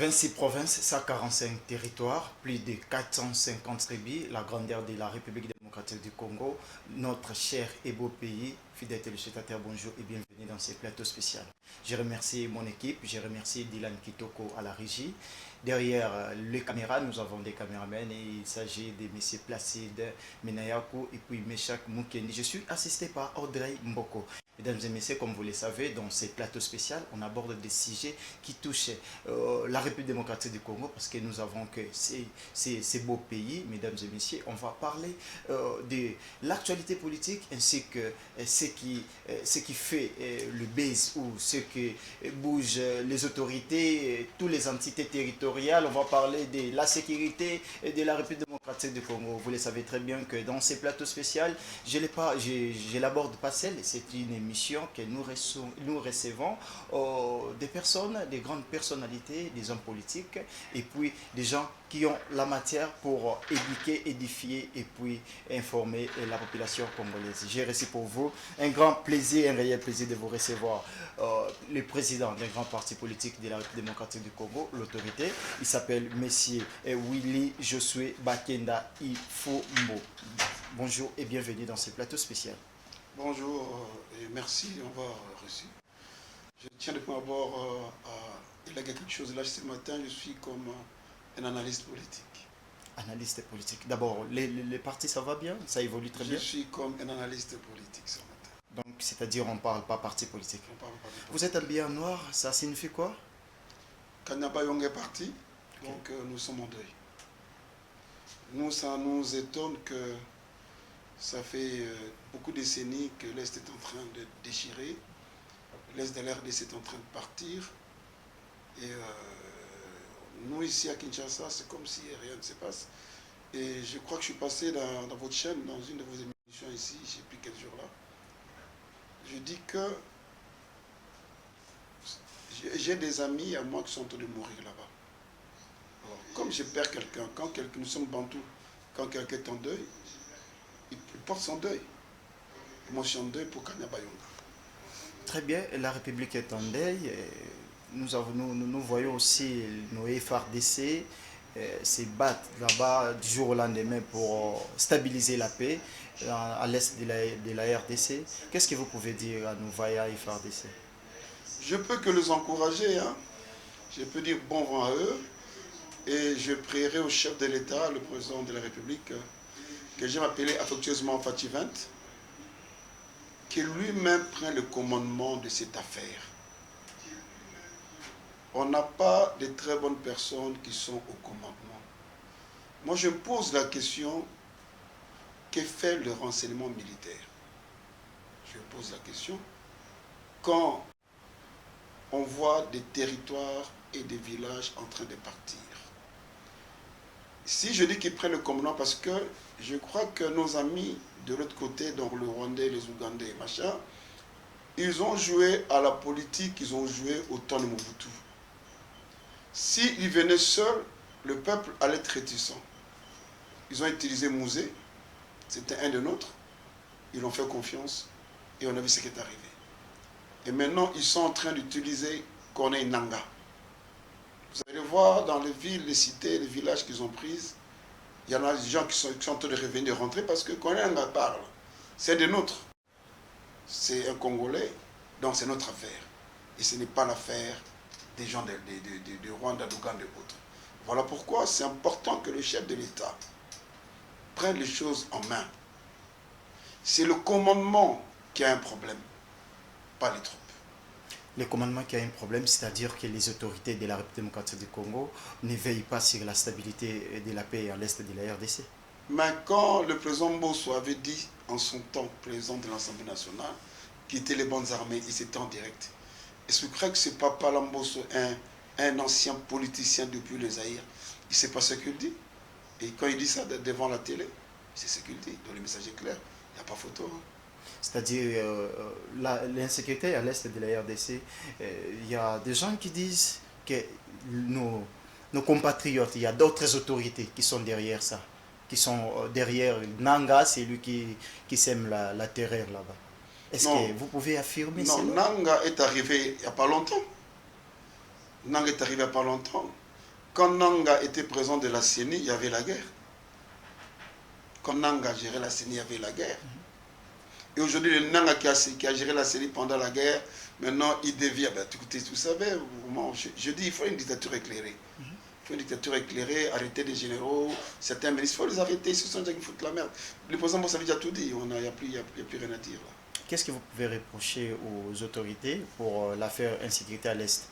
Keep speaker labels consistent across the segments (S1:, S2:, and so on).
S1: 26 provinces, 145 territoires, plus de 450 tribus, la grandeur de la République démocratique du Congo, notre cher et beau pays. Fidèles téléspectateurs, bonjour et bienvenue dans ce plateau spécial. Je remercie mon équipe, je remercie Dylan Kitoko à la régie. Derrière les caméras, nous avons des caméramans et il s'agit de M. Placide Menayaku et puis Meshak Mukendi. Je suis assisté par Audrey Mboko. Mesdames et messieurs, comme vous le savez, dans ces plateaux spéciaux, on aborde des sujets qui touchent la République démocratique du Congo parce que nous avons que ces beaux pays, mesdames et messieurs, on va parler de l'actualité politique ainsi que ce qui fait le buzz ou ce qui bouge les autorités, toutes les entités territoriales. On va parler de la sécurité et de la République démocratique du Congo. Vous le savez très bien que dans ces plateaux spéciaux, je l'aborde pas seul, c'est une émission que nous recevons des personnes, des grandes personnalités, des hommes politiques et puis des gens qui ont la matière pour éduquer, édifier et puis informer la population congolaise. J'ai reçu pour vous un grand plaisir, un réel plaisir de vous recevoir le président d'un grand parti politique de la République démocratique du Congo, l'autorité. Il s'appelle Monsieur Willy Josué Bakenda Ifombo. Bonjour et bienvenue dans ce plateau spécial.
S2: Bonjour et merci d'avoir reçu. Je tiens de prime abord à élaguer quelque chose. Là, ce matin, je suis comme un analyste politique.
S1: Analyste politique. D'abord, les partis, ça va bien? Ça évolue très bien?
S2: Je suis comme un analyste politique ce matin.
S1: Donc, c'est-à-dire, on ne parle pas parti politique.
S2: On parle pas de politique.
S1: Vous êtes habillé en noir, ça signifie quoi?
S2: Kanyaba Yong est parti, donc nous sommes en deuil. Nous, ça nous étonne que ça fait beaucoup de décennies que l'Est est en train de déchirer. L'Est de l'RDC est en train de partir. Et nous, ici à Kinshasa, c'est comme si rien ne se passe. Et je crois que je suis passé dans votre chaîne, dans une de vos émissions ici, je ne sais plus quel jour là. Je dis que j'ai des amis à moi qui sont en train de mourir là-bas. Alors, comme je perds quelqu'un, nous sommes bantous, quand quelqu'un est en deuil, il porte son deuil. Moi, je suis en deuil pour Kanyaba Yonga.
S1: Très bien, la République est en deuil. Nous voyons aussi nos FARDC se battre là-bas du jour au lendemain pour stabiliser la paix à l'est de la RDC. Qu'est-ce que vous pouvez dire à nos vaillants FARDC?
S2: Je peux que les encourager. Hein. Je peux dire bon vent à eux. Et je prierai au chef de l'État, le président de la République, que j'aime appeler affectueusement Fatih 20, qui lui-même prend le commandement de cette affaire. On n'a pas de très bonnes personnes qui sont au commandement. Moi, je me pose la question, que fait le renseignement militaire? Je me pose la question, quand on voit des territoires et des villages en train de partir. Si je dis qu'ils prennent le commandement, parce que je crois que nos amis de l'autre côté, donc le Rwandais, les Ougandais, machin, ils ont joué à la politique, ils ont joué au temps de Mobutu. S'ils venaient seuls, le peuple allait être réticent. Ils ont utilisé Mouzé, c'était un de nôtres, ils ont fait confiance et on a vu ce qui est arrivé. Et maintenant, ils sont en train d'utiliser Corneille Nanga. Vous allez voir dans les villes, les cités, les villages qu'ils ont prises, il y en a des gens qui sont en train de revenir, de rentrer parce que Corneille Nanga parle. C'est de nôtres. C'est un Congolais, donc c'est notre affaire. Et ce n'est pas l'affaire des gens de Rwanda, d'Ouganda et autres. Voilà pourquoi c'est important que le chef de l'État prenne les choses en main. C'est le commandement qui a un problème, pas les troupes.
S1: Le commandement qui a un problème, c'est-à-dire que les autorités de la République démocratique du Congo ne veillent pas sur la stabilité de la paix à l'est de la RDC.
S2: Mais quand le président Mbosso avait dit en son temps, président de l'Assemblée nationale, quitter les bandes armées, il s'était en direct. Est-ce que vous croyez que ce papa Mbosso est un ancien politicien depuis le Zaïre? Il ne sait pas ce qu'il dit. Et quand il dit ça devant la télé, c'est ce qu'il dit. Donc le message est clair, il n'y a pas photo. Hein.
S1: C'est-à-dire l'insécurité à l'est de la RDC, il y a des gens qui disent que nos compatriotes, il y a d'autres autorités qui sont derrière ça, qui sont derrière Nanga, c'est lui qui sème la terreur là-bas. Est-ce que vous pouvez affirmer ça?
S2: Non, Nanga est arrivé il n'y a pas longtemps. Nanga est arrivé il n'y a pas longtemps. quand Nanga était président de la CENI, il y avait la guerre. Quand Nanga gérait la CENI, il y avait la guerre. Et aujourd'hui, le Nanga qui a géré la CENI pendant la guerre, maintenant il devient... Ben, écoutez, vous savez, je dis il faut une dictature éclairée. Il faut une dictature éclairée, arrêter des généraux, certains ministres, il faut les arrêter, ce sont des gens qui foutent la merde. Le président Moussa a déjà tout dit, il n'y a plus rien à dire là.
S1: Qu'est-ce que vous pouvez reprocher aux autorités pour l'affaire insécurité à l'Est?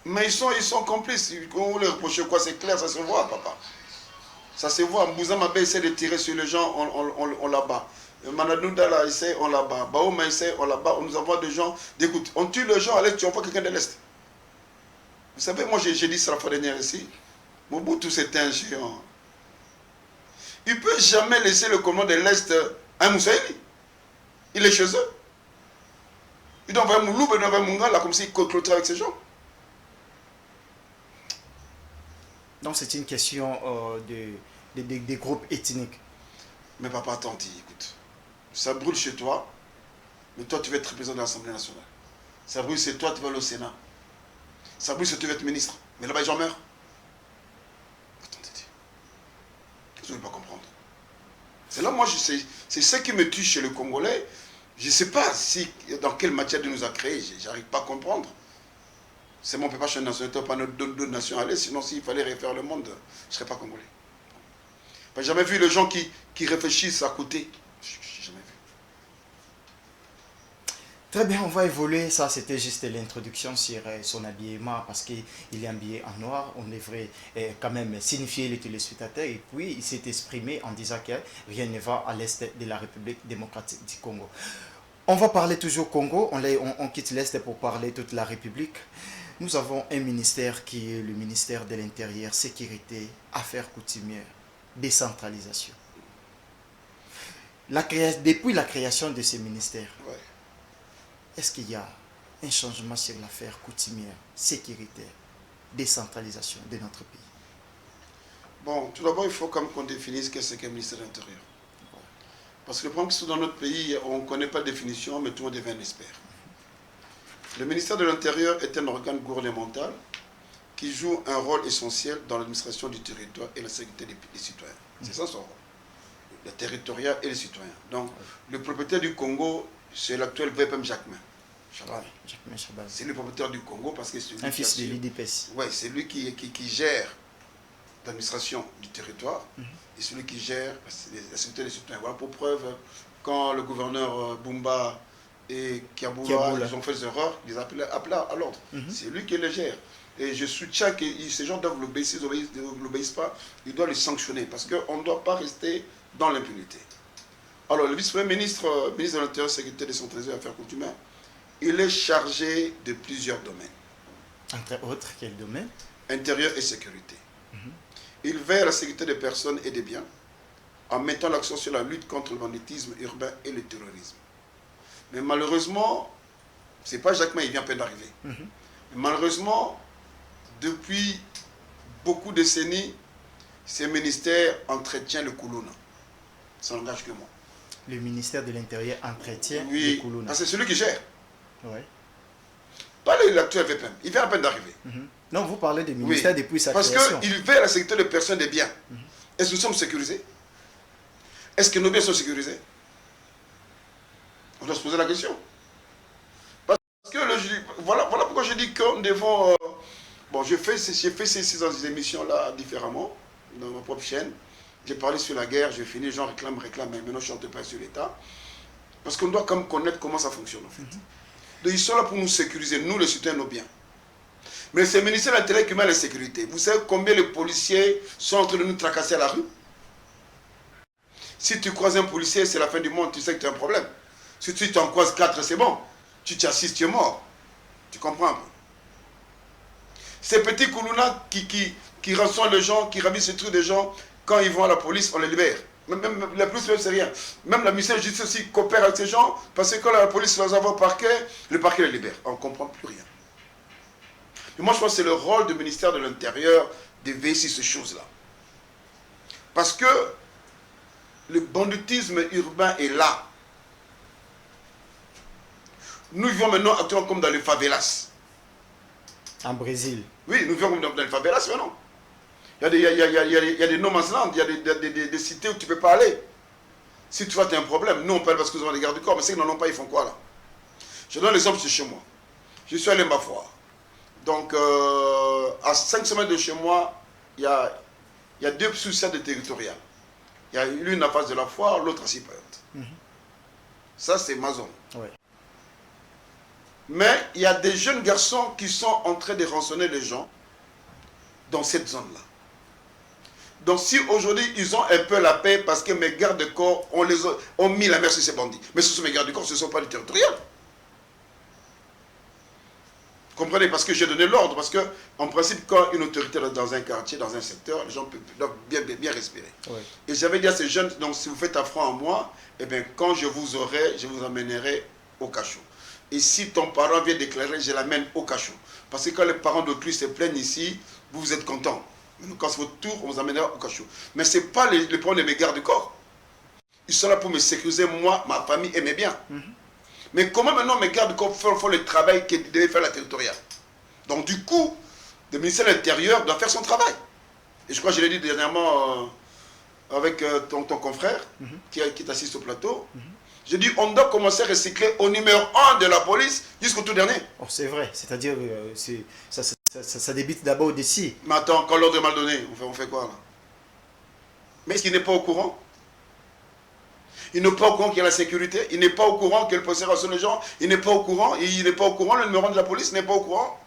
S2: Mais ils sont complices. On leur reproche quoi? C'est clair, ça se voit, papa. Ça se voit. Moussa Mabé essaie de tirer sur les gens, on l'abat. Manadouda là essaie, on l'abat. Baouma essaie, on l'abat. On nous envoie des gens. Écoute, on tue les gens à l'Est, tu envoies quelqu'un de l'Est. Vous savez, moi j'ai dit ça la fois dernière ici. Mobutu c'est un géant. Il ne peut jamais laisser le commandement de l'Est à un Moussaïli. Il est chez eux. Il doit envoyer Mouloub, il doit envoyer Mungala comme s'il clôturait avec ces gens.
S1: Donc c'est une question des groupes ethniques.
S2: Mais papa, attends, écoute. Ça brûle chez toi, mais toi tu vas être président de l'Assemblée nationale. Ça brûle chez toi, tu vas aller au Sénat. Ça brûle chez toi, tu vas être ministre. Mais là-bas, les gens meurent. Attendez, qu'est-ce que je ne veux pas comprendre? C'est là, moi, c'est ça qui me tue chez le Congolais. Je ne sais pas dans quelle matière de nous a créés, je n'arrive pas à comprendre. C'est mon papa, je suis une nationalité, pas d'autres nations à l'Est, sinon s'il fallait refaire le monde, je ne serais pas Congolais. J'ai jamais vu les gens qui réfléchissent à côté. Je n'ai jamais vu.
S1: Très bien, on va évoluer. Ça, c'était juste l'introduction sur son habillement parce qu'il est habillé en noir. On devrait quand même signifier les téléspectateurs. Et puis, il s'est exprimé en disant que rien ne va à l'Est de la République démocratique du Congo. On va parler toujours Congo. On quitte l'Est pour parler toute la République. Nous avons un ministère qui est le ministère de l'Intérieur, Sécurité, Affaires coutumières, décentralisation. Depuis la création de ces ministères,
S2: Ouais.
S1: est-ce qu'il y a un changement sur l'affaire coutumière, sécuritaire, décentralisation de notre pays?
S2: Bon, tout d'abord, il faut quand même qu'on définisse qu'est-ce qu'est le ministère de l'Intérieur. Parce que le problème, c'est que dans notre pays, on ne connaît pas de définition, mais tout le monde devient un expert. Le ministère de l'Intérieur est un organe gouvernemental qui joue un rôle essentiel dans l'administration du territoire et la sécurité des citoyens. C'est ça son rôle. Le territorial et les citoyens. Donc, le propriétaire du Congo, c'est l'actuel VPM Jacquemin. C'est le propriétaire du Congo parce que c'est lui
S1: un fils de l'IDPS.
S2: Oui, c'est lui qui gère l'administration du territoire et celui qui gère la sécurité des citoyens. Voilà pour preuve, quand le gouverneur Bumba et Kiaboula, ils ont fait des erreurs, ils les appelaient à l'ordre. C'est lui qui les gère. Et je soutiens que ces gens doivent l'obéir. S'ils ne l'obéissent pas, ils doivent les sanctionner. Parce qu'on ne doit pas rester dans l'impunité. Alors, le vice-premier ministre, ministre de l'Intérieur, Sécurité décentralisée et Affaires coutumières, il est chargé de plusieurs domaines.
S1: Entre autres, quel domaine?
S2: Intérieur et sécurité. Il veille à la sécurité des personnes et des biens en mettant l'accent sur la lutte contre le banditisme urbain et le terrorisme. Mais malheureusement, ce n'est pas Jacquemin, il vient à peine d'arriver. Malheureusement, depuis beaucoup de décennies, ce ministère entretient le Koulouna. Ça n'engage que moi.
S1: Le ministère de l'Intérieur entretient
S2: le
S1: Koulouna.
S2: Parce que c'est celui qui gère.
S1: Oui.
S2: Pas l'actuel VPM, il vient à peine d'arriver.
S1: Non, vous parlez du ministère depuis sa création.
S2: Parce qu'il veille à la sécurité des personnes et des biens. Est-ce que nous sommes sécurisés? Est-ce que nos biens sont sécurisés? On doit se poser la question. Parce que voilà pourquoi je dis que nous devons... bon, j'ai fait ces émissions-là différemment, dans ma propre chaîne. J'ai parlé sur la guerre, j'ai fini, les gens réclament, mais maintenant je chante pas sur l'État. Parce qu'on doit quand même connaître comment ça fonctionne en fait. Donc ils sont là pour nous sécuriser, nous les citoyens, nos biens. Mais c'est le ministère de l'Intérieur qui met la sécurité. Vous savez combien les policiers sont en train de nous tracasser à la rue? Si tu croises un policier, c'est la fin du monde, tu sais que tu as un problème. Si tu en croises 4, c'est bon. Tu t'assistes, tu es mort. Tu comprends un peu? Ces petits Koulouna qui rançonnent les gens, qui ravissent les trucs des gens, quand ils vont à la police, on les libère. Même la police, c'est rien. Même la ministère de la Justice aussi coopère avec ces gens, parce que quand la police les envoie au parquet, le parquet les libère. On ne comprend plus rien. Mais moi, je pense que c'est le rôle du ministère de l'Intérieur de veiller sur ces choses-là. Parce que le banditisme urbain est là. Nous vivons maintenant actuellement comme dans les favelas.
S1: En Brésil.
S2: Oui, nous vivons comme dans les favelas maintenant. Il y a des, il y a des no man's land, il y a des cités où tu ne peux pas aller. Si tu vois, tu as un problème. Nous, on parle parce que nous avons des gardes du corps, mais ceux qui n'en ont pas, ils font quoi là? Je donne l'exemple, c'est chez moi. Je suis allé à Mbafoire. Donc, à 5 semaines de chez moi, il y a 2 sous-services territoriales. Il y a l'une en face de la foire, l'autre à Cypriote. Ça, c'est ma zone.
S1: Ouais.
S2: Mais il y a des jeunes garçons qui sont en train de rançonner les gens dans cette zone-là. Donc si aujourd'hui ils ont un peu la paix parce que mes gardes de corps ont mis la mer sur ces bandits. Mais ce sont mes gardes de corps, ce ne sont pas les territoriales. Comprenez? Parce que j'ai donné l'ordre. Parce que, en principe, quand une autorité est dans un quartier, dans un secteur, les gens doivent bien respirer. Ouais. Et j'avais dit à ces jeunes, donc si vous faites affront à moi, eh bien, quand je vous aurai, je vous amènerai au cachot. Et si ton parent vient déclarer, je l'amène au cachot. Parce que quand les parents d'autrui se plaignent ici, vous êtes contents. Quand c'est votre tour, on vous amènera au cachot. Mais ce n'est pas les problèmes de mes gardes du corps. Ils sont là pour me sécuriser, moi, ma famille et mes biens. Mais comment maintenant mes gardes du corps font le travail que devait faire la territoriale? Donc du coup, le ministère de l'Intérieur doit faire son travail. Et je crois que je l'ai dit dernièrement avec ton confrère qui est assis au plateau. J'ai dit, on doit commencer à recycler au numéro 1 de la police jusqu'au tout dernier.
S1: Oh, c'est vrai, c'est-à-dire ça débute d'abord d'ici.
S2: Mais attends, quand l'ordre est mal donné, on fait quoi là? Mais est-ce qu'il n'est pas au courant? Il n'est pas au courant qu'il y a la sécurité, il n'est pas au courant que le policier rassure les gens, il n'est pas au courant, il n'est pas au courant, le numéro 1 de la police n'est pas au courant.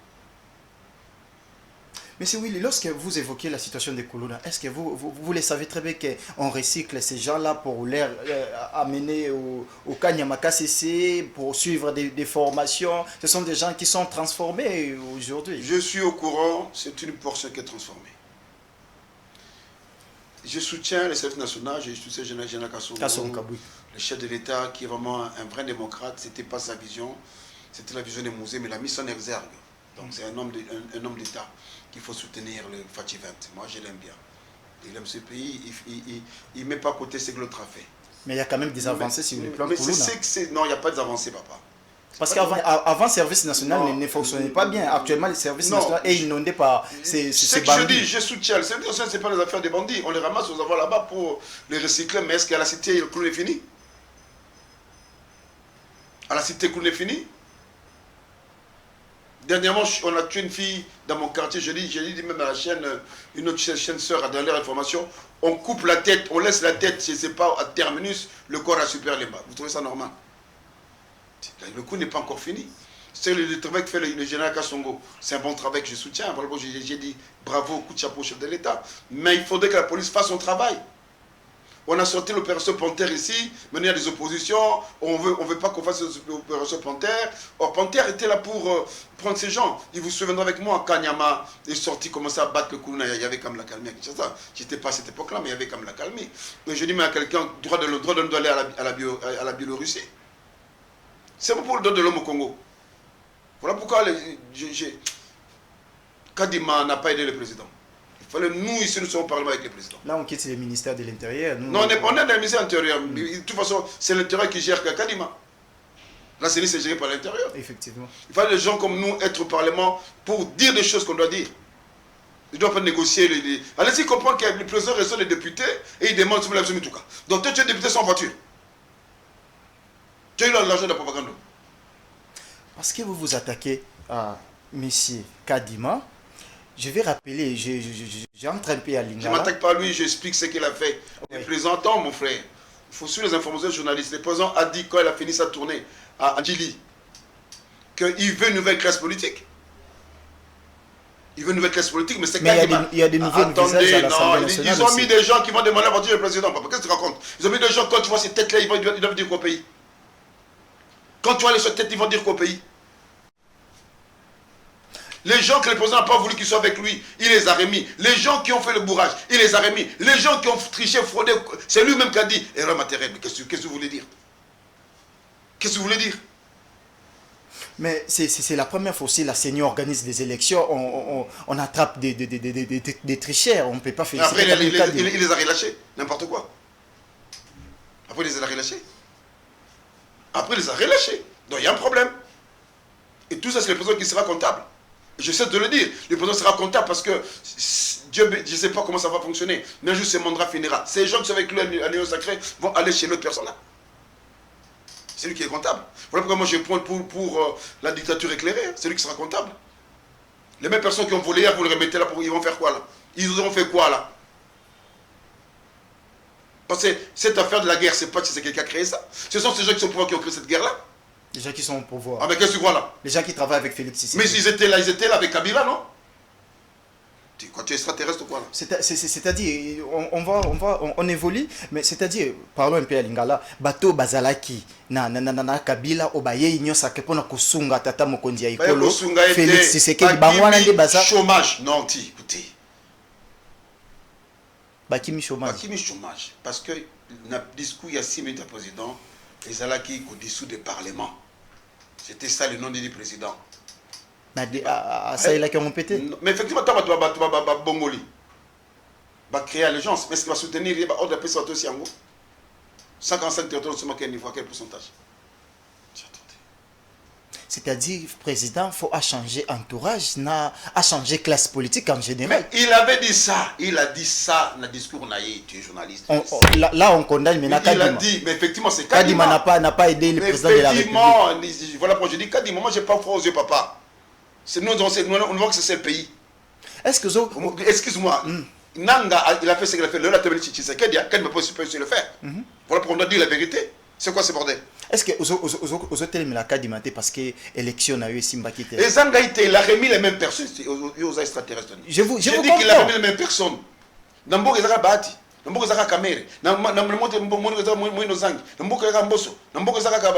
S1: Monsieur Willy, lorsque vous évoquez la situation des Koulouna, est-ce que vous le savez très bien qu'on recycle ces gens-là pour les amener au Kanyama CC, pour suivre des formations? Ce sont des gens qui sont transformés aujourd'hui.
S2: Je suis au courant, c'est une portion qui est transformée. Je soutiens les services nationaux, je soutiens Général Kassongo, le chef de l'État qui est vraiment un vrai démocrate. Ce n'était pas sa vision, c'était la vision des musées, mais il a mis son exergue. Donc c'est un homme d'État qu'il faut soutenir, le Fatih 20. Moi je l'aime bien. Il aime ce pays, il ne met pas à côté ce que l'autre a fait.
S1: Mais il y a quand même des avancées sur le plan Koulouna.
S2: Non, il n'y a pas d'avancées, papa.
S1: Parce qu'avant, le service national ne fonctionnait pas bien. Actuellement, le service national est inondé par ces bandits.
S2: Je dis, je soutiens. Le service national, ce n'est pas les affaires des bandits. On les ramasse, on les envoie là-bas pour les recycler. Mais est-ce qu'à la cité, le clou est fini? À la cité, le clou est fini? Dernièrement, on a tué une fille dans mon quartier. Je dis même à la chaîne, une autre chaîne sœur, dans leur information, on coupe la tête, on laisse la tête, je ne sais pas, à terminus, le corps à super les bas. Vous trouvez ça normal? Le coup n'est pas encore fini. C'est le travail que fait le général Kassongo. C'est un bon travail que je soutiens. J'ai dit bravo, coup de chapeau au chef de l'État. Mais il faudrait que la police fasse son travail. On a sorti l'opération Panthère ici. Maintenant, il y a des oppositions. On veut pas qu'on fasse l'opération Panthère. Or, Panthère était là pour prendre ces gens. Il vous souviendra avec moi, Kanyama est sorti, commençait à battre le Koulouna. Il y avait comme la calmie à Kinshasa. Je n'étais pas à cette époque-là, mais il y avait comme la calmie. Mais je dis, mais à quelqu'un, droit de l'homme doit aller à la Biélorussie. C'est pas pour le droit de l'homme au Congo. Voilà pourquoi Kadima n'a pas aidé le président. Il fallait nous, ici, nous sommes au Parlement avec le président.
S1: Là, on quitte le ministère de l'Intérieur.
S2: Non, on est dans le ministère de l'Intérieur. De toute façon, c'est l'Intérieur qui gère Kadima. La CENI, c'est géré par l'Intérieur.
S1: Effectivement.
S2: Il fallait des gens comme nous être au Parlement pour dire des choses qu'on doit dire. Ils ne doivent pas négocier. Allez-y comprendre que le président reçoit les députés et il demande sur la tout cas. Donc, toi, tu es député sans voiture. Tu as eu l'argent de la propagande.
S1: Parce que vous vous attaquez à M. Kadima, je vais rappeler, j'entre un peu à Lingala.
S2: Je ne m'attaque pas à lui, j'explique ce qu'il a fait. Okay. Le président, attends mon frère, il faut suivre les informations des journalistes. Le président a dit quand il a fini sa tournée à Djili qu'il veut une nouvelle classe politique. Il veut une nouvelle classe politique, mais c'est Kadima.
S1: Il y a des nouvelles visages à l'Assemblée nationale.
S2: Ils ont mis des gens qui vont demander la voiture du président. Qu'est-ce que tu racontes? Ils ont mis des gens, quand tu vois ces têtes-là, ils doivent dire qu'au pays. Quand tu vois les têtes, ils vont dire qu'au pays. Les gens que le président n'a pas voulu qu'ils soient avec lui, il les a remis. Les gens qui ont fait le bourrage, il les a remis. Les gens qui ont triché, fraudé, c'est lui-même qui a dit erreur matérielle. Mais qu'est-ce que vous voulez dire? Qu'est-ce que vous voulez dire?
S1: Mais c'est la première fois aussi, la CENI organise des élections, on attrape des tricheurs, on ne peut pas faire ça.
S2: Après, il les a relâchés, n'importe quoi. Après, il les a relâchés. Après, il les a relâchés. Donc, il y a un problème. Et tout ça, c'est le président qui sera comptable. Je sais de le dire. Le président sera comptable parce que Dieu, je ne sais pas comment ça va fonctionner, mais un jour ce mandat finira. Ces gens qui sont avec lui à l'Union sacrée vont aller chez l'autre personne. C'est lui qui est comptable. Voilà pourquoi moi je prends pour la dictature éclairée. C'est lui qui sera comptable. Les mêmes personnes qui ont volé, vous le remettez là, ils vont faire quoi là? Ils auront fait quoi là? Parce que cette affaire de la guerre, c'est pas c'est quelqu'un qui a créé ça. Ce sont ces gens qui sont au pouvoir qui ont créé cette guerre là.
S1: Les gens qui sont au pouvoir.
S2: Ah mais qu'est-ce que tu crois là?
S1: Les gens qui travaillent avec Félix Tshisekedi.
S2: Mais ils étaient là avec Kabila, non? Quoi, tu es extraterrestre ou quoi là?
S1: C'est-à-dire, on évolue, mais c'est-à-dire, parlons un peu à Lingala, bateau bazalaki, na Kabila, obaye, igno sakepona kusunga tata mokonzi ya ikolo, Félix Tshisekedi, bangwana nde baza.
S2: Chômage, non, écoutez.
S1: Bakimi chômage.
S2: Bakimi chômage, parce que le discours, il y a 6 minutes à président, et Zalaki au dessous du Parlement. C'était ça le nom du président.
S1: Ça, il a qui ont pété.
S2: Mais effectivement, tu vas Bongoli. Va créer allégeance. Mais est-ce qu'il va soutenir il va ordre de paix sur aussi en gros 55 territoires, c'est quel niveau, quel pourcentage?
S1: C'est-à-dire, le président, il faut changer entourage, à changer classe politique en général.
S2: Mais il avait dit ça. Il a dit ça dans le discours naïf. Tu es journaliste.
S1: Là, on condamne, mais
S2: il a dit, mais effectivement, c'est
S1: Kadima. Kadima n'a pas aidé le président de la République.
S2: Effectivement, voilà pourquoi je dis Kadima, moi, je n'ai pas froid aux yeux, papa. Nous, on voit que c'est le pays.
S1: Est-ce que...
S2: Excuse-moi. Nanga, il a fait ce qu'il a fait. Le latéral Tshisekedi, Kadima peut le faire. Voilà pourquoi on doit dire la vérité. C'est quoi ce bordel?
S1: Est-ce que aux hôtels mais la Kadima parce que l'élection a eu Simba qui était.
S2: Et Zangaïté, il a remis les mêmes personnes aux extraterrestres.
S1: Je vous
S2: dis qu'il a remis les mêmes personnes. Nambo Ezaka Bahati, Nambo Ezaka Kamere, Nambo Ezaka Nambo Ezaka Mboso, Nambo Ezaka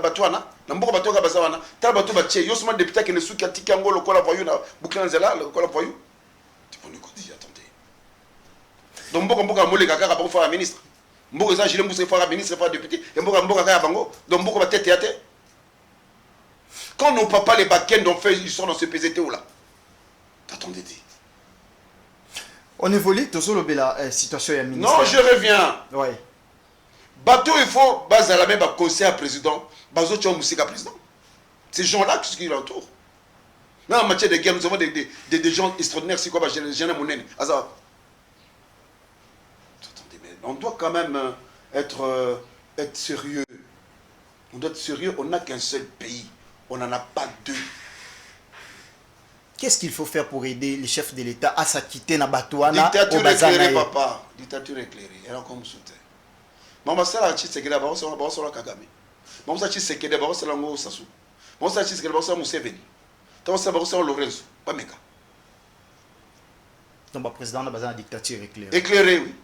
S2: Batouana, Nambo Batoka Bazawana, Tabato Baché, Yosman député qui ne sout qu'à Tikango, le Kola Voyou, Bouclan Zela, le Kola Voyou. Tu peux nous dire, attendez. Donc Mboka Mole Kaka pour faire un ministre. Mboka Ezaka Gilem Boussé faire un ministre, faire un député, et Mboka Kaka Bango, donc Mboka va tête à tête. Quand nos papas, les Bakken, ont fait, ils sont dans ce PZT là. Attendez.
S1: On évolue, toujours la situation est ministère.
S2: Non, je reviens.
S1: Oui.
S2: Bateau, il faut, baser la même conseil à président. Bazo, tu as un président. Ces gens-là, qu'est-ce qui l'entoure? Mais en matière de guerre, nous avons des gens extraordinaires, c'est quoi, Jeanne Mounen. Attendez, mais on doit quand même être sérieux. On doit être sérieux, on n'a qu'un seul pays. On n'en a pas deux.
S1: Qu'est-ce qu'il faut faire pour aider les chefs de l'État à s'acquitter dans Batouana?
S2: Dictature éclairée, papa. Dictature éclairée. Elle a comme soutien. Maman, c'est la Tshisekedi, d'abord, c'est la Kagame. Maman, c'est la Tshisekedi, d'abord, c'est la Ngo Sassou. Maman, c'est la Tshisekedi, d'abord, c'est la Museveni. D'abord, c'est la Lorenzo. Pas Meka.
S1: Donc, le président a besoin de dictature éclairée.
S2: Éclairée, oui.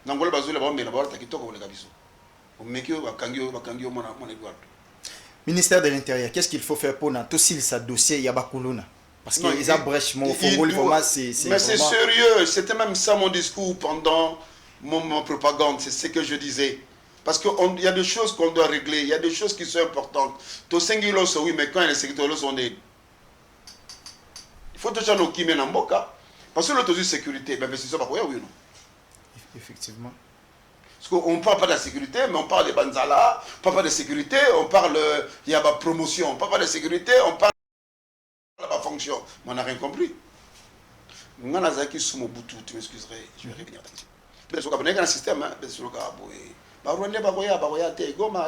S2: Nangola Bazou, d'abord, mais d'abord, t'as quitté le Gabiso. Mekio, Bakangio, mon Edouard.
S1: Ministère de l'Intérieur, qu'est-ce qu'il faut faire pour tout s'il sa dossier Yabakuluna? Parce qu'il y a brèche, mon
S2: mais c'est sérieux, c'était même ça mon discours pendant mon propagande, c'est ce que je disais. Parce qu'il y a des choses qu'on doit régler, il y a des choses qui sont importantes. Oui, mais quand les secteurs sont nés, il faut toucher nos kimé dans Mboka. Parce que l'autre sécurité, mais c'est ça, oui ou non?
S1: Effectivement.
S2: Parce qu'on ne parle pas de la sécurité, mais on parle de Banzala, on ne parle pas de sécurité, on parle, il y a ma promotion, on ne parle pas de sécurité, on parle la fonction. Mais on n'a rien compris. Nganazaki Sumobutu, tu m'excuserais, je vais revenir là-dessus. Mais ce qu'on a un système, c'est ce qu'on a aboué. Barouane, Baroya, Goma,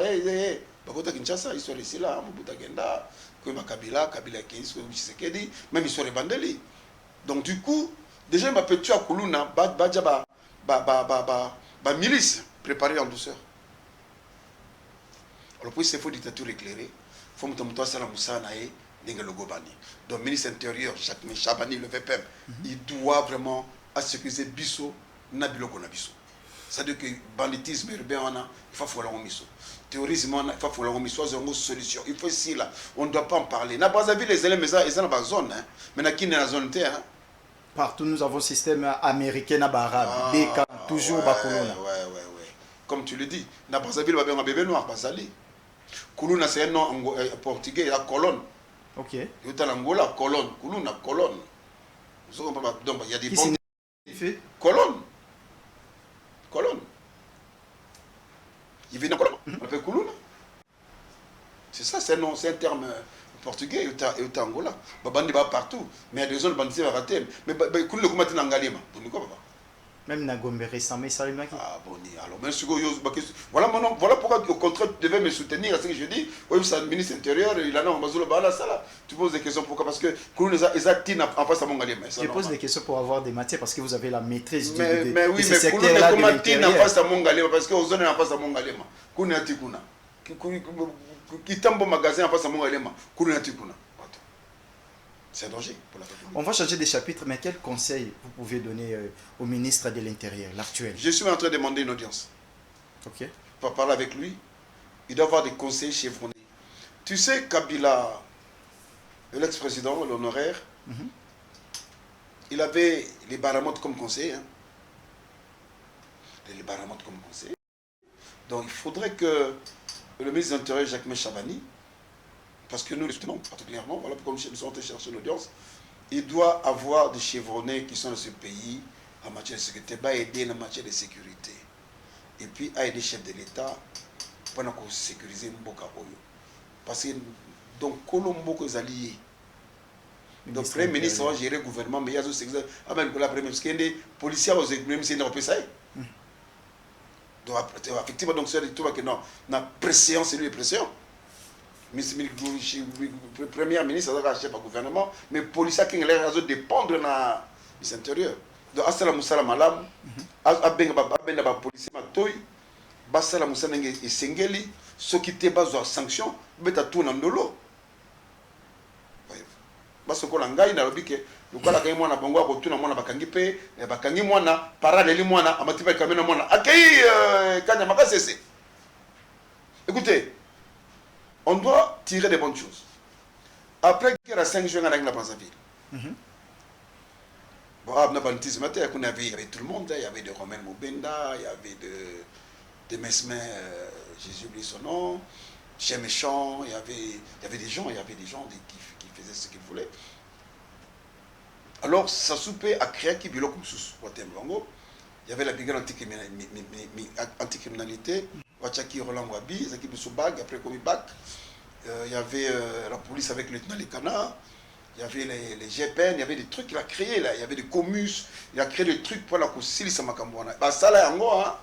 S2: Bakota Kinshasa, histoire ici là, Mobuta Genda, Kouma Kabila, Kabila Kins, Tshisekedi, même histoire Bandeli. Donc du coup, déjà, il m'a pétu à Koulouna, Badjaba, milice préparée en douceur. Alors pour ces faux dictatures éclairées, il faut que nous salam Moussanae. Donc, le ministre intérieur, Jacques Chabani, le VPM, il doit vraiment sécuriser Bissot, Nabilo Konabiso. C'est-à-dire que le banditisme urbain, il faut faire un miso. Terrorisme, il faut faire un miso, c'est une solution. Il faut ici, là, on ne doit pas en parler. N'a pas vu les éléments, ils sont dans la zone. Mais qui est dans la zone terre.
S1: Partout, nous avons un système américain, arabe, toujours Bakolona.
S2: Ouais. Comme tu le dis, n'a pas vu le bébé noir, Basali. Koulouna, c'est un nom portugais, la colonne.
S1: Ok.
S2: Il y a l'Angola, colonne. Koulouna, colonne. Donc, il y a des bons. Colonne. Il vient de colonne. On appelle Koulouna. C'est ça, c'est un terme portugais et au Angola. Bandi va partout. Mais il y a des zones bandits à rater. Mais quand le combat est en Galima,
S1: même Nagombe récemment, ça lui
S2: ah bon, alors, mais voilà, voilà pourquoi au contraire tu devais me soutenir à ce que je dis. Oui, c'est le ministre intérieur, il a non, tu poses des questions pourquoi? Parce que quand les Atines en face à mon Galima.
S1: Je pose des questions pour avoir des matières parce que vous avez la maîtrise
S2: mais oui, mais quand les combattants en face à mon Galima, parce qu'aux zones en face à mon Galima, qu'on est à Tikuna. Qui tombe au magasin en face à mon Galima, qu'on est à Tikuna. C'est un danger pour la République.
S1: On va changer de chapitre, mais quel conseil vous pouvez donner au ministre de l'Intérieur, l'actuel?
S2: Je suis en train de demander une audience.
S1: Ok.
S2: Pour parler avec lui, il doit avoir des conseils chevronnés. Tu sais, Kabila, l'ex-président, l'honoraire, il avait les Baramotes comme conseil. Hein. Les Baramotes comme conseil. Donc il faudrait que le ministre de l'Intérieur, Jacques Chabani, parce que nous, justement, particulièrement, voilà pourquoi nous sommes en train de chercher l'audience, il doit avoir des chevronnés qui sont dans ce pays en matière de sécurité, va aider en matière de sécurité. Et puis, à aider les chefs de l'État pour sécuriser Mboka Oyo. Parce que, donc, Colombo est allié. Donc, le Premier ministre va gérer le gouvernement, mais il y a aussi des parce que les policiers vont même si ils n'ont pas ça. Donc, effectivement, donc, c'est tout que non, la pression, c'est lui la pression. Premier ministre, c'est le chef du gouvernement, mais les policiers qui ont dépendre de l'intérieur. Donc, Asala Moussala Malam, Abenga policier Matoy, Basala Moussala et Sengeli, ceux qui étaient basés en sanction, ils ont tout dans l'eau. Parce que Langai n'a pas dit que le cas de moi na bango ko tuna mona bakangi pe bakangi mwana parallèle mwana amatiba kamena mwana akei kanya makasese. Écoutez, on doit tirer des bonnes choses. Après qu'il y a 5 juin avec la Brazzaville. Bon, il y avait tout le monde, il y avait de Romain Moubenda, il y avait de Mesmer, j'ai oublié son nom, Chez Méchant, il y avait des gens qui faisaient ce qu'ils voulaient. Alors, ça soupait à créer qui bilo comme sous il y avait la brigade anticriminalité, Wachaki Roland Wabi, Zaki Bissoubag, après Komibak, il y avait la police avec le lieutenant Lekana, il y avait les GPN, il y avait des trucs qu'il a créés là, il y avait des commus, il a créé des trucs pour la Koussili Samakambouana. Basala Yango, hein,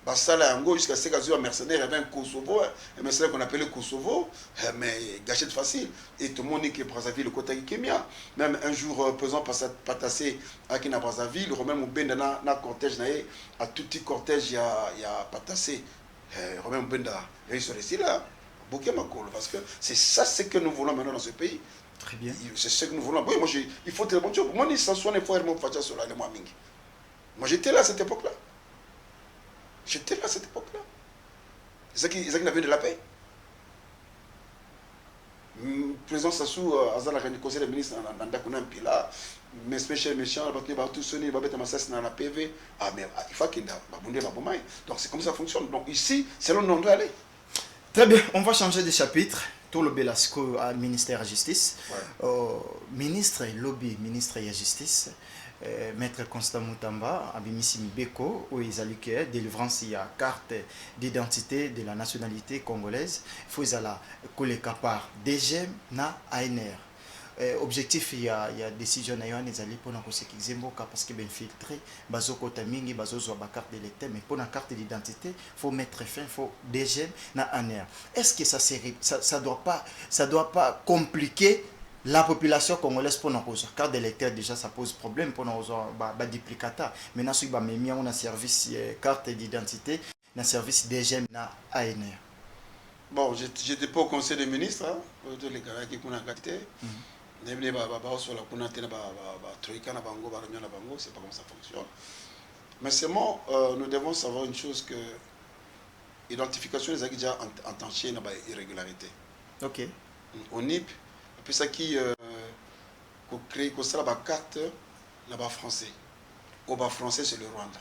S2: Basala Yango, jusqu'à ce qu'il y a un mercenaire, il y avait un Kosovo, un mercenaire qu'on appelait Kosovo, mais gâchette facile. Et tout le monde dit que Brazzaville, le côté Kemia. Même un jour, pesant Patassé à Kina Brazzaville, Romain Moubenda, dans le cortège, à tout petit cortège, il y a Patassé. Romain Moubenda, il est resté là, parce que c'est ça ce que nous voulons maintenant dans ce pays.
S1: Très bien.
S2: C'est ce que nous voulons. Oui, moi, il faut très bon job. Moi, il s'en soigne, il faut faire mon facha sur la moi. Moi, j'étais là à cette époque-là. J'étais là à cette époque-là. C'est ça qui avait de la paix. Le président Sassou, Azala, le conseil des ministres, Nandakuna Mpila, mais spécial méchant, il va tout sonner, il va mettre ma sasse dans la PV. Ah, mais il faut qu'il y ait un donc, c'est comme ça fonctionne. Donc, ici, c'est là où on doit aller.
S1: Très bien, on va changer de chapitre. Tout le Belasco à ministère de la Justice.
S2: Ouais.
S1: Ministre lobby, ministre de la Justice, Maître Constant Moutamba, Abimisi Mbeko, où ils allaient délivrance il y a carte d'identité de la nationalité congolaise. Il faut la coller par DGM na ANR. Objectif il y a décision na yohane ezali pona ko sécuriser mboka parce que ben filtrer bazoko tamingi bazozwa ba carte d'électeur mais pour la carte d'identité faut mettre fin faut DGM na ANR. Est-ce que ça doit pas compliquer la population congolaise pour nos carte d'électeur déjà ça pose problème pour nos ba duplicata maintenant si ba memi on a service carte d'identité na service DGM na ANR.
S2: Bon, j'étais pas au conseil des ministres de les gars qui kuna gâté. C'est pas comme ça fonctionne. Mais seulement, nous devons savoir une chose que l'identification des déjà entaché dans l'irrégularité.
S1: Ok.
S2: Au NIP, puis ça qui crée la carte là-bas français. Au bas français, c'est le Rwanda.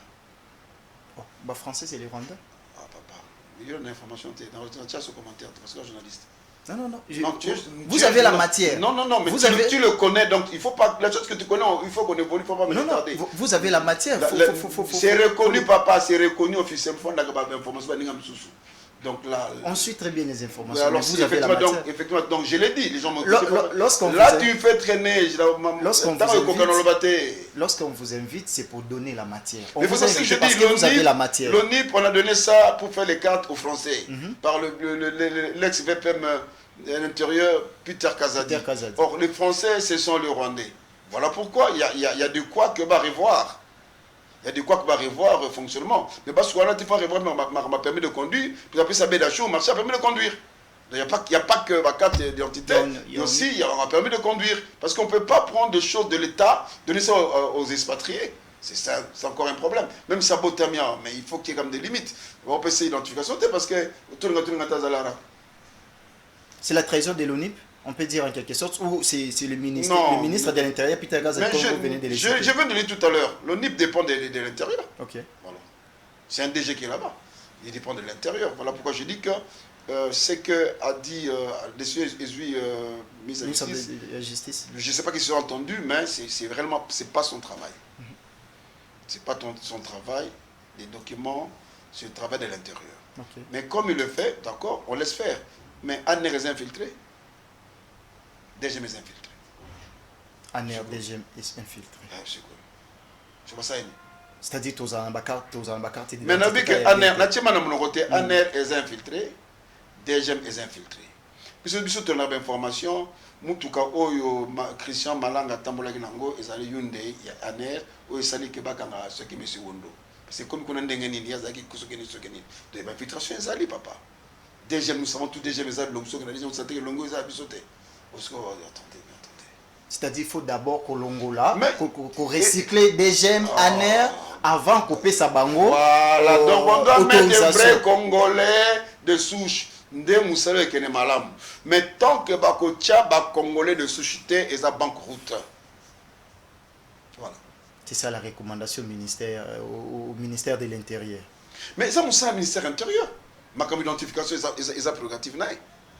S1: Oh, bas français, c'est le Rwanda.
S2: Ah, papa. Il y a une information dans ce commentaire parce que journaliste.
S1: Non. Vous avez la matière.
S2: Non, mais tu le connais, donc il faut pas. La chose que tu connais, il faut qu'on évolue, il ne faut pas me retarder.
S1: Vous avez la matière.
S2: C'est reconnu, papa, c'est reconnu officiellement. Donc là,
S1: on suit très bien les informations.
S2: Alors,
S1: vous avez la matière.
S2: effectivement, donc je l'ai dit, les gens m'ont dit.
S1: Là,
S2: tu fais traîner.
S1: Lorsqu'on vous invite, c'est pour donner la matière.
S2: Mais
S1: vous
S2: invite
S1: invite parce que vous avez la matière.
S2: L'ONIP, on a donné ça pour faire les cartes aux Français. Par l'ex-VPM à l'intérieur, Peter Kazadi. Or, les Français, ce sont les Rwandais. Voilà pourquoi il y a de quoi que va revoir. Il y a de quoi que va revoir le fonctionnement. Mais parce qu'on a revoir m'a permis de conduire, puis après ça au marché a permis de conduire. Il n'y a pas que ma carte d'identité, mais aussi on m'a permis de conduire. Parce qu'on ne peut pas prendre des choses de l'État, donner ça aux expatriés. C'est encore un problème. Même si ça vaut bien, mais il faut qu'il y ait comme des limites. On peut essayer l'identification, parce que
S1: c'est la trahison de l'ONIP, on peut dire en quelque sorte, ou c'est le ministre de l'Intérieur, Peter Kazadi, comme vous venez de l'expliquer.
S2: Je viens de le dire tout à l'heure, l'ONIP dépend de l'Intérieur.
S1: Ok.
S2: Voilà. C'est un DG qui est là-bas. Il dépend de l'Intérieur. Voilà pourquoi je dis que c'est que a dit ministre
S1: de la Justice.
S2: Je ne sais pas qui s'est entendu, mais c'est vraiment, c'est pas son travail. C'est pas son travail. Les documents, c'est le travail de l'Intérieur.
S1: Okay.
S2: Mais comme il le fait, d'accord, on laisse faire. Mais Anne est infiltré. DGM est infiltré.
S1: Anne est DGM est infiltré.
S2: C'est quoi? C'est pas ça.
S1: C'est-à-dire tous en carte d'identité.
S2: Mais on a vu que Anne est infiltré. DGM est infiltré. Puisque si tu as l'information, Mutuka Oyo, Christian Malanga Tambola Ginango, et Zali Yunde, Aner, ou Sali Kebakanga, ce qui me suit Wondo. C'est comme qu'on a des Yazaki Kusukeni Sukeni. De l'infiltration, Zali, papa. DGM, nous savons tout DGM, Zali, Longso, on s'attendait que Longo, Zali, sauté.
S1: C'est-à-dire qu'il faut d'abord que Longola, qu'on recycle DGM, Aner, avant de couper sa bango.
S2: Voilà, donc on doit mettre des vrais Congolais de souche. Mais tant que Bakotia, Congolais de souchité et sa banqueroute. Voilà.
S1: C'est ça la recommandation au ministère de l'Intérieur.
S2: Mais ça, c'est un ministère intérieur. Ma identification, ils ont prérogative.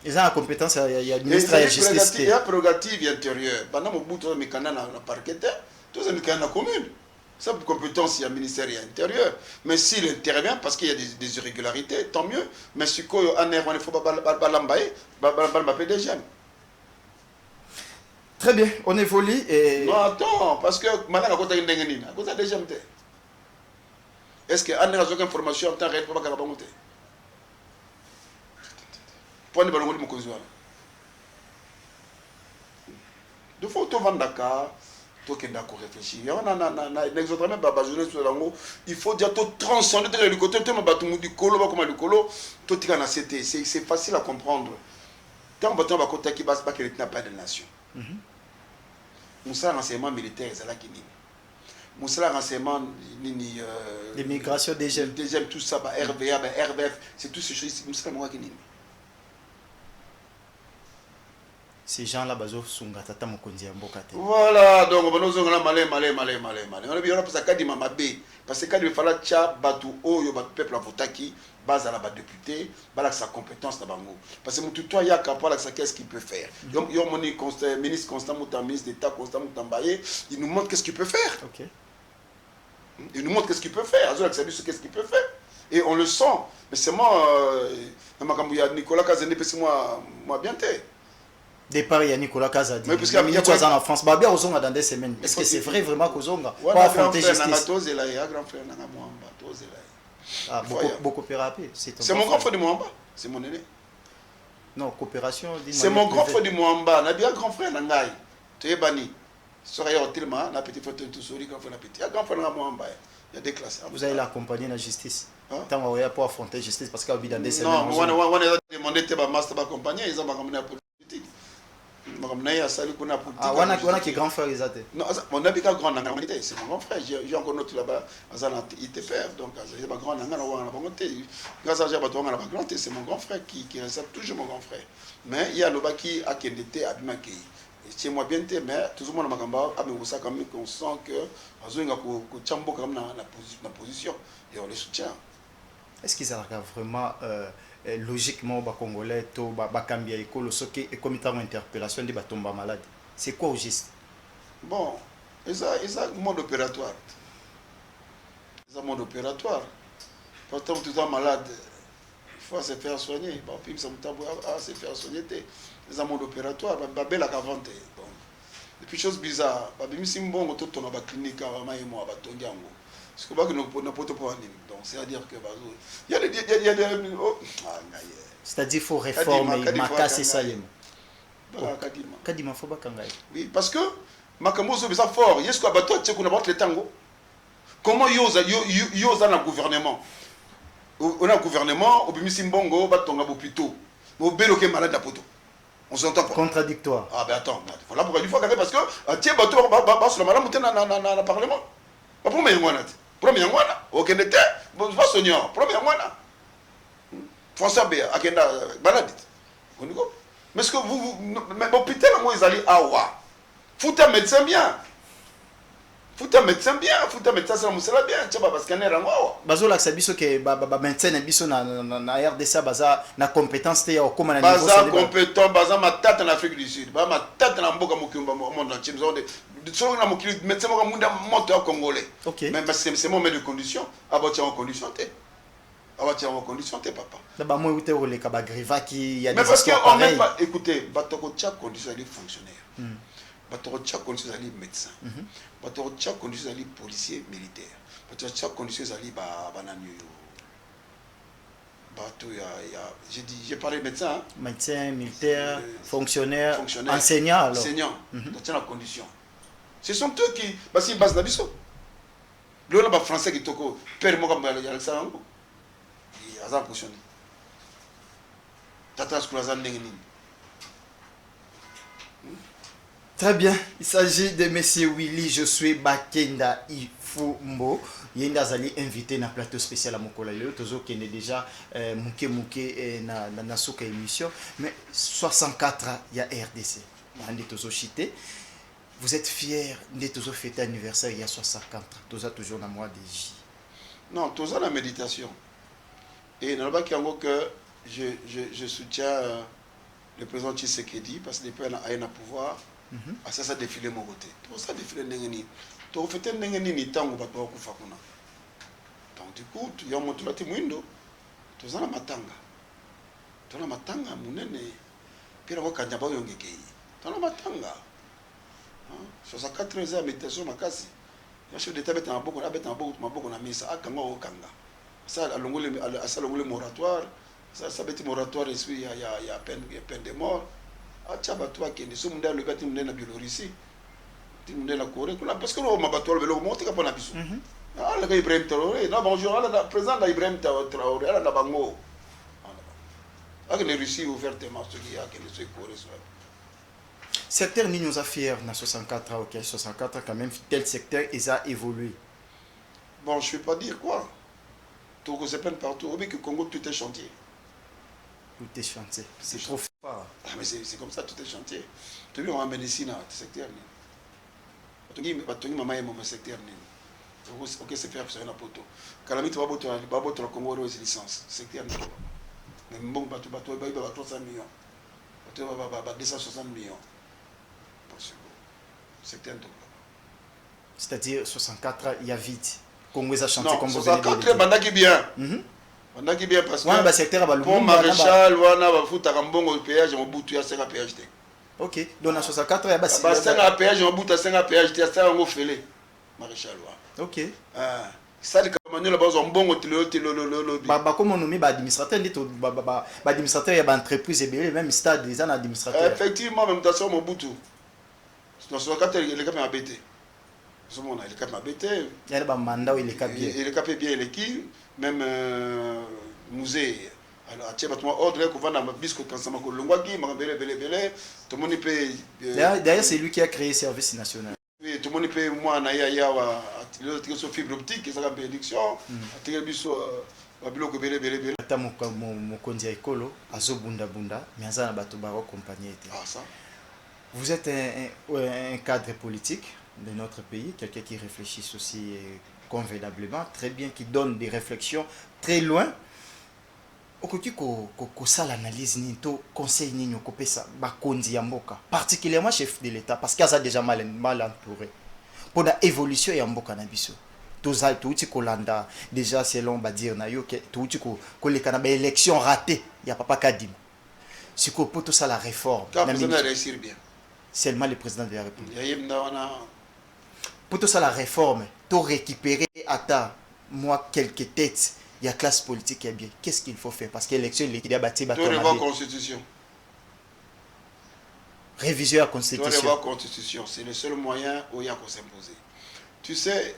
S1: Ils ont la compétence, il y a le ministère de la Justice.
S2: Il y a prérogative intérieure. Pendant mon bout, il y a un parquet, tout ça, il y a une commune. Ça, pour compétence, il y a un ministère intérieur. Mais s'il intervient, parce qu'il y a des irrégularités, tant mieux. Mais si il ne faut pas l'emballer, il DGM.
S1: Très bien, on évolue. Et...
S2: Non, attends, parce que maintenant, il y a un DGM. Est-ce qu'il y a aucune information en temps réel pour ne pas monter? Pour ne pas monter, il faut tout vendre Dakar. Réfléchir. Il faut dire tout transcender du côté c'est facile à comprendre. Tant que tu n'a pas de nation. Moussa renseignement militaire, c'est là qui dit. Moussa renseignement
S1: l'immigration
S2: DGM, tout ça, RVA, RVF, c'est tout ce choses. Moussa qui dit.
S1: Ces gens-là,
S2: voilà, donc on a malé. On a bien parce que quand il fallait tcha batu oyo batu peuple avotaki base à la député, bala sa compétence na bango. Parce que tout toi ya capable ça qu'est-ce qu'il peut faire. Donc yo mon ministre Constant Mouta, ministre d'État Constant Moutambaye, il nous montre qu'est-ce qu'il peut faire.
S1: OK.
S2: Il nous montre qu'est-ce qu'il peut faire. Azo qu'est-ce qu'il peut faire. Et on le sent. Mais c'est moi Nicolas Kazende parce que moi bien té.
S1: Départ, il y a Nicolas Kazadi.
S2: Mais puisqu'il y a
S1: en France, Babia Ozonga dans des semaines. Est-ce que c'est vrai vraiment qu'Ozonga
S2: pour affronter justice?
S1: Beaucoup coopératif.
S2: C'est mon grand frère de Mwamba. C'est mon aîné.
S1: Non, coopération.
S2: C'est mon grand frère de Mwamba. On a bien grand frère Nangai. Tu es banni. Soria Otilma, na petit frère de Souri, grand frère na petit. Il y a grand frère de Mwamba. Il y a des classes.
S1: Vous allez l'accompagner dans la justice. Tant qu'on va pour affronter la justice parce qu'il y a dans des semaines.
S2: Non, on a demandé de master accompagner. Ils ont accompagné pour politique.
S1: On a qui grand frère
S2: non, mon ami grand c'est mon grand frère. J'ai encore notre là-bas, il te perd, donc c'est ma grand c'est mon grand frère qui reste toujours mon grand frère. Mais il y a le qui a qui était abimaki. C'est moi bien mais tout le monde m'a quand même qu'on sent que chambo comme la position et on les soutient.
S1: Est-ce qu'ils arrivent vraiment logiquement les Congolais to bakambia école ce qui est comité d'interpellation de batomba malade? C'est quoi au juste?
S2: Bon, ils ont un mode opératoire. Ils ont un mode opératoire. Quand tu es malade, il faut se faire soigner. Bon, puis ça me se faire soigner. Les amendes opératoires, belle à vente. Et puis chose bizarre, même si bon, tout on a la clinique, moi, parce que nous n'avons pas de point. Donc c'est-à-dire que il y a des
S1: c'est-à-dire qu'il faut réformer, c'est ça. Kadima faut pas
S2: oui, parce que Makambo c'est fort. Est-ce que bateau tu connais pas le tango? Comment yoza dans le gouvernement? On a un gouvernement, au bimisi mbongo, batonga bopito. Au belo qui est malade à poto. On s'entend pas.
S1: Contradictoire.
S2: Ah ben attends, voilà pourquoi il faut regarder parce que tiens bateau sur le malade dans le parlement. Pas premier mois. Premier mois, ok n'était pas senior. Premier mois. François Béa, agenda malade. Mais est-ce que mais l'hôpital moi ils allaient à wa. Foutez un médecin bien. Foutez un médecin bien, foutez un médecin ça me bien, tu vas parce qu'il y a un wa.
S1: Bazo la sabiso que médecin biso na RDC baza na compétence te au comment na
S2: niveau baza compétent baza ma tête en Afrique du Sud, ba ma tête na mboka mokimba monde entier nous avons de sur na mokili médecin mo munda moteur congolais. OK. Mais c'est mon mettre de condition, abatia en condition te. Abatia en condition te papa.
S1: D'abord moi où le kaba griva qui y a des
S2: mais parce que on met pas écoutez, batoko tcha condition les fonctionnaires. Batoko tcha condition les médecins. Batoko tcha condition les policiers militaires. Batoko tcha condition les bananiyo. J'ai parlé médecin.
S1: Médecin, militaire, fonctionnaire, enseignant alors.
S2: Enseignant, dans la condition. Ce sont eux qui, parce qu'ils basent l'habisso. Le français qui toko, père moi comme il y a le salango. Il y a un fonctionnaire.
S1: Très bien, il s'agit de M. Willy Josué Bakenda Ifumbo. Il y a invité dans plateau spécial à Mokolayo. Tozo qui est déjà mouké na soka émission. Mais 64 il y a RDC. Tozo chité. Vous êtes fiers de Tozo fêter anniversaire il y a 64. Tozo toujours dans mois de J.
S2: Non, Tozo la méditation. Et dans le bas qui que je soutiens le président Tshisekedi parce que depuis qu'il a un pouvoir, ça défilé mon côté. Tout ça défilé n'engeni. Tout fait n'engeni ni tango bato wa kufa kuna. Donc du coup, il y a un montre la timuindo. Tout ça na matanga. Tout na matanga munene. Pira wa kanyaba yongekei. Tout na matanga. 64 ans méditation makasi. Le chef d'État bête en boko na misa akanga o kanga. Ça le moratoire. Ça bête moratoire il y a peine de mort. Achaba toi qui est sur le gars timné na Biélorussie. Timné la Corée parce que on m'a battu le monte kapona biso. Ah le gars Ibrahim Traoré, non bonjour le président d'Ibrahim Traoré là bango. Avec les Russie ouvertement ce qui a que les Corée.
S1: Secteur ni nous a fier dans 64 OK 64 quand même tel secteur ils a évolué.
S2: Bon, je ne vais pas dire quoi. Tout se peine partout. Au que Congo tout est chantier.
S1: Tout est chantier. C'est trop fort.
S2: Ah, mais c'est comme ça, tout est chantier. Tu vois, en médecine, secteur. Tu vois, maman est mon secteur. Ok, c'est faire sur un poteau. Calamite va botter le Congo aux licences. Secteur. Mais bon, tu vas 300 millions. Tu vas 260 millions. Secteur.
S1: C'est-à-dire 64, il y a vite. Congo a chanté
S2: comme vous avez dit. 64, bandaki bien. Bandaki bien parce que
S1: secteur
S2: pour maréchal, wana va foutre un bon péage, on bout, il y a 5 péage.
S1: Ok, donc dans 64, il y a
S2: 5 péage, on bout à 5 péage, il y a 5 on fêlé. Maréchal.
S1: Ok.
S2: Ça, les camarades là-bas, on bon,
S1: comme on nomme administrateur, administrateur, il y a une entreprise, même stade, les administrateurs.
S2: Effectivement, même dans ça, on bout tout. Dans 64, les camarades bêtés. Il est bêté.
S1: Il y a un mandat où il est capé.
S2: Il est capé bien l'équipe, même musée. Alors, tu as ordre qu'on va dans le biscuit quand ça m'a colongé, tout le monde peut.
S1: D'ailleurs, c'est lui qui a créé le service national.
S2: Oui, tout le monde peut. Moi, il y a une fibre optique, ça a une bénédiction. Il y a un biloko belé.
S1: Ata mokonzi ya ekolo azobunda bunda, mais azana bato ba accompagner.
S2: Ah ça.
S1: Vous êtes un cadre politique de notre pays, quelqu'un qui réfléchit aussi convenablement, très bien, qui donne des réflexions très loin. Okoki ko ça l'analyse ni to conseil ni nyoko pesa ba konzi ya mboka, particulièrement chef de l'État parce qu'il a déjà mal entouré. Pour la évolution ya mboka na biso. toza touti kolanda déjà selon badir na yo que touti ko les canaba élection ratée il y a papa Kadim si ko poto ça la réforme
S2: le président réussir bien
S1: seulement le président de la République pour tout ça la réforme to récupérer à moi quelques têtes il y a classe politique qui est bien qu'est-ce qu'il faut faire parce que l'élection il y a bâti
S2: revoir constitution
S1: révision à constitution
S2: revoir constitution c'est le seul moyen où il y a qu'on s'imposer. Tu sais,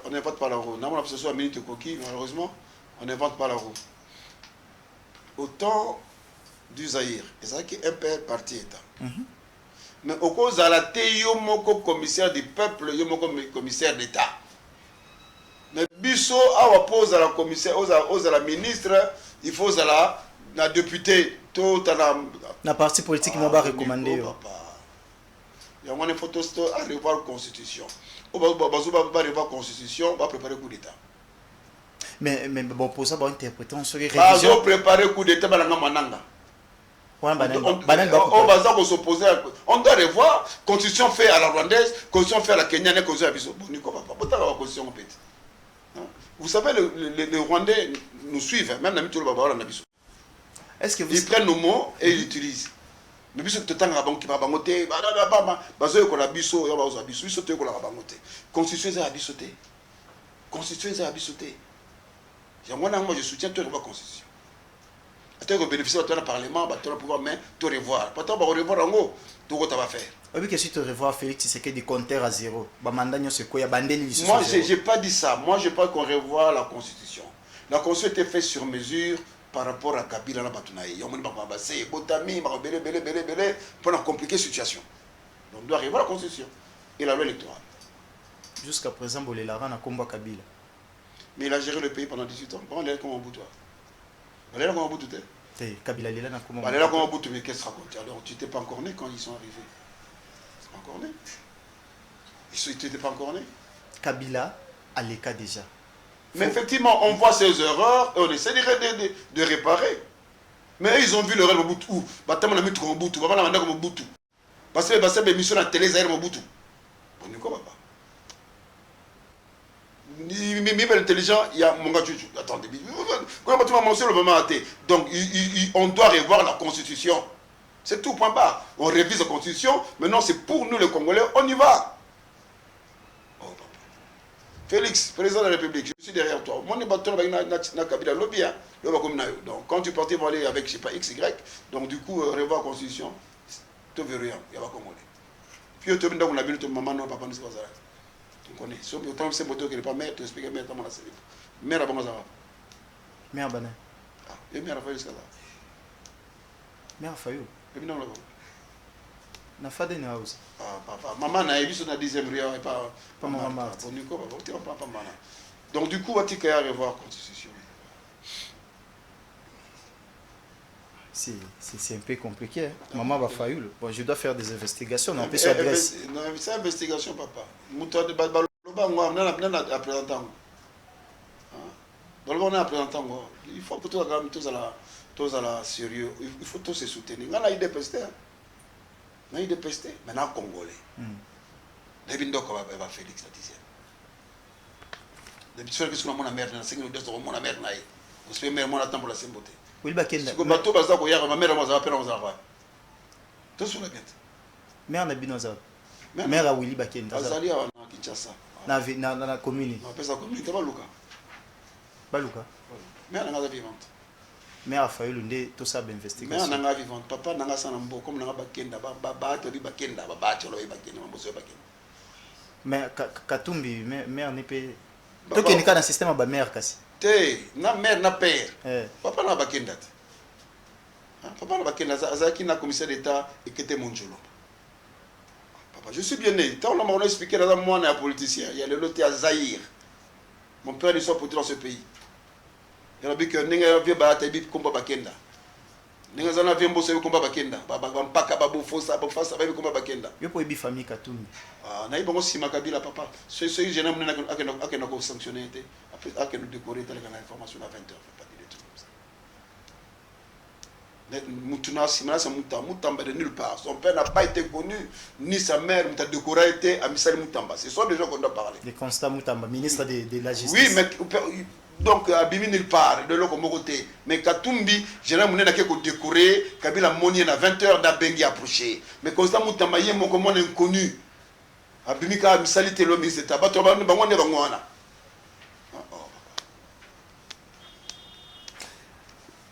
S2: on n'invente pas la roue. Nous, on a ce soit minute coquille, malheureusement, on n'invente pas la roue. Au temps du Zaïre, c'est ça qui est un peu parti État. Mais au cause de la Théomoko commissaire du peuple, Yomoko commissaire d'État. Mais Bisso a pose à la commissaire, aux à la ministre, il faut à la députée, tout à
S1: la parti politique qui m'a pas recommandé.
S2: Il y a une photo à revoir la constitution. On va revoir la constitution, on va préparer le coup d'État.
S1: Mais bon, pour ça, on va interpréter, on serait
S2: révision. On va préparer le coup d'État, on va s'opposer. On doit revoir la constitution faite à la rwandaise, la constitution faite à la kenyane, la constitution à la constitution. Vous savez, les Rwandais nous suivent, même dans le Est-ce que ils prennent nos mots et ils l'utilisent. Mais biso totanga banki ba bangote bazo ko la biso yo bazo biso biso te ko la bangote constitution za biso te constitution za biso te moi je soutiens toute la constitution attends que bénéficier de ton parlement ba ton pouvoir mais tout revoir pas tant ba revoir en tout quoi tu vas faire
S1: oui que si tu revois Félix Tshisekedi compteur à zéro ba mandanyo c'est quoi ya bandeli
S2: moi j'ai pas dit ça moi je pas qu'on revoit la constitution était faite sur mesure par rapport à Kabila na Batunaï. On m'a dit Botami, belé pour la compliquer situation. Donc on doit revoir la constitution et la loi électorale.
S1: Jusqu'à présent, Bolélara n'a combat Kabila.
S2: Mais il a géré le pays pendant 18 ans. Bon, il est comme un bout toi. Il est comme un bout tout.
S1: Kabila il est là comme
S2: un bout. Il est là comme un bout mais qu'est-ce que ça raconte? Alors tu n'étais pas encore né quand ils sont arrivés. Tu n'étais pas encore né. Ils n'étaient pas encore né.
S1: Kabila a les cas déjà.
S2: Mais effectivement, on voit ces erreurs et on essaie de réparer. Mais ils ont vu l'erreur de Mobutu. Batama na mitu Mobutu, baba na manda comme Mobutu. Parce que basa émission na télé Zaire Mobutu. On ne comprend pas. Ni intelligent, il y a Monga Juju. Attendez, comment tu m'as mentionné le moment athée. Donc on doit revoir la constitution. C'est tout point barre. On révise la constitution, maintenant c'est pour nous les Congolais, on y va. Félix, président de la République, je suis derrière toi. Moi, donc, quand tu partais pour aller avec, je sais pas, X, Y, donc du coup, revoir la constitution, tu ne veux rien, il n'y a pas Congolais. Puis, tu as vu ton maman, non, papa, ne sait pas ça. Tu connais. Si autant c'est moto qui n'est pas mère, tu expliques mère, comment la célèbre. Mère, à Bangaza.
S1: Mère, Bané.
S2: Ah, et mère, à Fayou, c'est là.
S1: Mère, à Fayou.
S2: Et bien, là-bas.
S1: Na fade ni house.
S2: Ah papa, maman na ebiso na 10e ria et pas
S1: maman.
S2: Donc du coup, on va revoir la constitution.
S1: C'est un peu compliqué. Hein? Maman va faire. Bon, je dois faire des investigations. Non,
S2: c'est investigation, papa. Mouton de Balba, moi, on a représentant. On a représentant. Il faut que tous à la sérieux. Il faut tous se soutenir. On a eu des pestes. On a eu des pestes. Maintenant, Congolais. Depuis que va Félix la 10e. Depuis que je suis mon mère, je suis mon mère. Je suis mère, mon attend pour la symbolique.
S1: Oui, bakenda.
S2: Si bateau baza ko yaka ma mère moi ça va faire on va. Tout sur la tête.
S1: Mère na binoza. Mère a Willy bakenda.
S2: Azali à Kinshasa.
S1: Na commune.
S2: On appelle ça commune te baluka.
S1: Baluka.
S2: Mère na vivante.
S1: Mère a failli l'undé tout ça d'investigation.
S2: Mère na vivante. Papa na sana mbo comme na bakenda ba to di bakenda ba to lo bakenda mbo bakenda.
S1: Mais Katumbi mère n'est pas toi qui n'est qu'un système ba mère kasi.
S2: Na mère na père. Papa na bakenda. Papa na bakenda azaki na commissaire d'état et qui était Monjolo. Papa, je suis bien né. Tant on m'a expliqué là moi na politicien, il y a le loté à Zaïre. Mon père il soit dans ce pays. Il y a bi que ninga vie ba ta bi komba bakenda. Ninga zana vie mboso komba bakenda. Baba mpaka babu fosa ba fasa ba bi komba bakenda.
S1: Yo po bi famille Katumbi.
S2: Ah, na ibongo sima Kabila papa. Ce jeune homme akena ko sanctionner té. Après nous décorer telle que l'information à 20h, pas dire des trucs comme ça. Mutuna Simana Mutamba de nulle part. Son père n'a pas été connu, ni sa mère, Mutadekora était à Misali Mutamba. Ce sont des gens qu'on doit parler.
S1: Les constats Mutamba, ministre de la Justice.
S2: Oui, mais donc Abimi nulle part, de l'autre côté. Mais Katumbi, général Mouné n'a qu'à décorer, Kabila Moni à 20h d'Abengi approché. Mais Constant Mutamba, il y a mon commande inconnu. Abimi Ka Misali Telo Ministre, Tabato Bangwane Bangwana.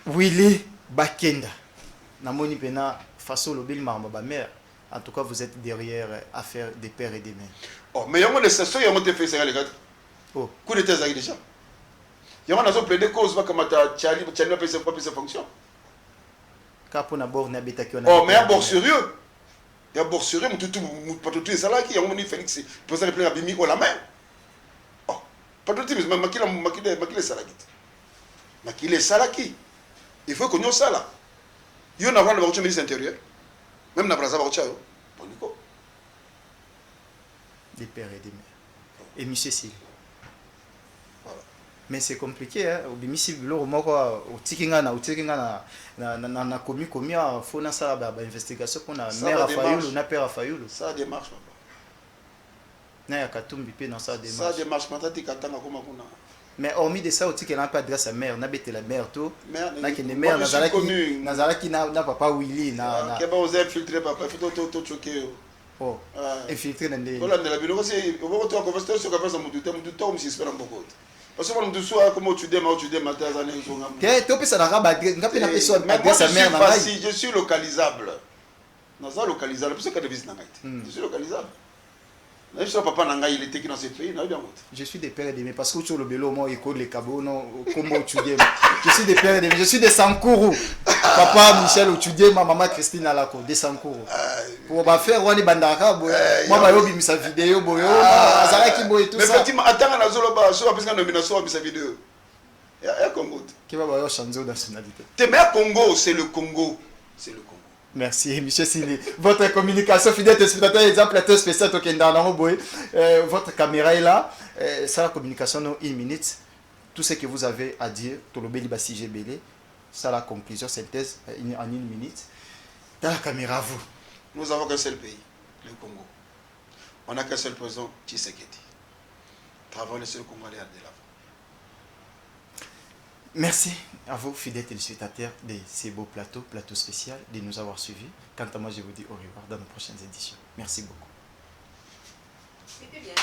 S1: Willy Bakenda. Namoni Pena, face au lobby Marmaba mère. En tout cas, vous êtes derrière affaire des pères et des mères.
S2: Oh, mais il y a des sessions, il y a des faits, les gars.
S1: Oh.
S2: Coup d'état déjà. Il y a des plaidé cause, comme Tchali n'a pas ses fonctions.
S1: Oh, mais
S2: il y a un bord sérieux. Il y a un bord sérieux, mais tout est salaki. Il y a un Félix, pour ça, il y a Bimi au la main. Oh, pas tout le temps, mais Makil est salaki. Il faut qu'on y ait ça là. Il y a un avant le ministre intérieur. Même dans Brazzaville,
S1: des pères et des mères. Et monsieur Sil. Voilà. Mais c'est compliqué, hein. Au Bimisi, au Tikinga, na commis, il faut une investigation pour la mère à Fayoulou, na père à Fayoulou.
S2: Ça démarche, papa.
S1: Na ya Katumbi pe dans sa démarche.
S2: Ça démarche, matati katanga kuma kuna.
S1: Mais hormis de ça, aussi qu'elle n'a pas adresse à mère, n'a pas la mère tout.
S2: N'a
S1: que les mères, Nazaraki n'a papa Willy, n'a.
S2: Qui va oser infiltrer papa, il faut tout choquer.
S1: Oh, infiltrer dans les.
S2: Voilà, la bilo c'est, on va retrouver conversation sur la mon temps, on s'y espère beaucoup. Parce que tu sois comme tu dis matin à l'année.
S1: Tu peux ça la
S2: je suis localisable. Naza localisable, parce que je suis localisable. Papa il était dans ce pays.
S1: Je suis des pères et des mères parce que tu as le bélo, moi, école les cabots, non, comment tu dis. Je suis des pères et des mères, je suis des Sankourou. Papa Michel Otudié, ma maman Christine Alako, des Sankourou. Pour faire Wani Bandaka, moi, je vais sa vidéo, Azaraki Boy et tout ça.
S2: Mais effectivement, attends, la Zoloba, je vais faire nomination à sa vidéo. Il y a Congo.
S1: Qui va avoir changer de nationalité.
S2: Mais Congo, c'est le Congo. C'est le Congo.
S1: Merci, M. Sili. Votre communication fidèle téléspectateur, exemple spécial votre caméra est là. Ça, la communication, non, 1 minute. Tout ce que vous avez à dire, Tolobeli Bassi Belé, ça, la conclusion, synthèse en 1 minute. Dans la caméra, vous.
S2: Nous avons qu'un seul pays, le Congo. On n'a qu'un seul président, Tshisekedi. Travaillons le seul Congolais à de l'avant.
S1: Merci à vous, fidèles téléspectateurs de ces beaux plateaux spéciaux, de nous avoir suivis. Quant à moi, je vous dis au revoir dans nos prochaines éditions. Merci beaucoup.
S3: C'était bien.